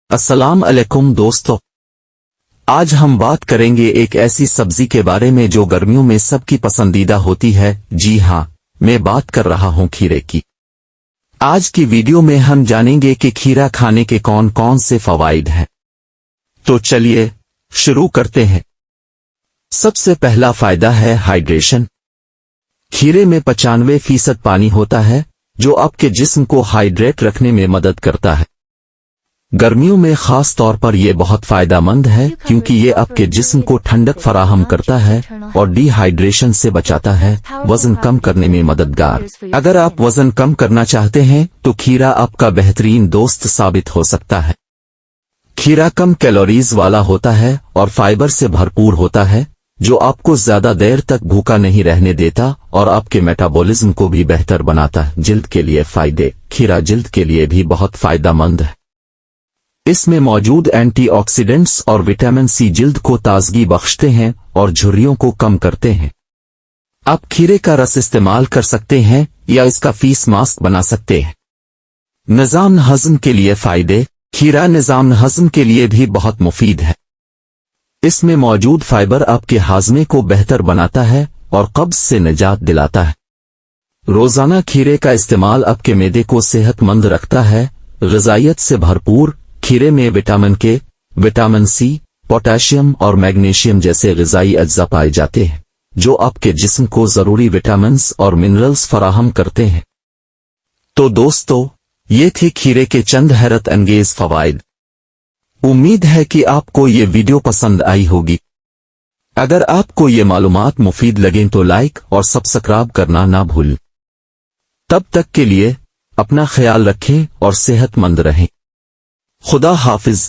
अस्सलाम अलैकुम दोस्तों, आज हम बात करेंगे एक ऐसी सब्जी के बारे में जो गर्मियों में सबकी पसंदीदा होती है। जी हाँ, मैं बात कर रहा हूँ खीरे की। आज की वीडियो में हम जानेंगे कि खीरा खाने के कौन कौन से फवाइद हैं। तो चलिए शुरू करते हैं। सबसे पहला फायदा है हाइड्रेशन। खीरे में 95% पानी होता है जो आपके जिस्म को हाइड्रेट रखने में मदद करता है। गर्मियों में खास तौर पर यह बहुत फायदेमंद है क्योंकि ये आपके जिस्म को ठंडक फराहम करता है और डिहाइड्रेशन से बचाता है। वजन कम करने में मददगार। अगर आप वजन कम करना चाहते हैं तो खीरा आपका बेहतरीन दोस्त साबित हो सकता है। खीरा कम कैलोरीज वाला होता है और फाइबर से भरपूर होता है जो आपको ज्यादा देर तक भूखा नहीं रहने देता और आपके मेटाबॉलिज्म को भी बेहतर बनाता है। जिल्द के लिए फायदे। खीरा जिल्द के लिए भी बहुत फायदेमंद है। इसमें मौजूद एंटीऑक्सीडेंट्स और विटामिन सी जिल्द को ताजगी बख्शते हैं और झुर्रियों को कम करते हैं। आप खीरे का रस इस्तेमाल कर सकते हैं या इसका फेस मास्क बना सकते हैं। निज़ाम हज़म के लिए फायदे। खीरा निज़ाम हज़म के लिए भी बहुत मुफीद है। इसमें मौजूद फाइबर आपके हाजमे को बेहतर बनाता है और कब्ज से निजात दिलाता है। रोजाना खीरे का इस्तेमाल आपके मैदे को सेहतमंद रखता है। ग़िज़ाइयत से भरपूर। खीरे में विटामिन के, विटामिन सी, पोटेशियम और मैग्नीशियम जैसे ग़िज़ाई अज्जा पाए जाते हैं जो आपके जिस्म को ज़रूरी विटामिन्स और मिनरल्स फराहम करते हैं। तो दोस्तों, ये थे खीरे के चंद हैरत अंगेज फवाइद। उम्मीद है कि आपको ये वीडियो पसंद आई होगी। अगर आपको ये मालूमात मुफीद लगें तो लाइक और सब्सक्राइब करना ना भूलें। तब तक के लिए अपना ख्याल रखें और सेहतमंद रहें। खुदा हाफिज।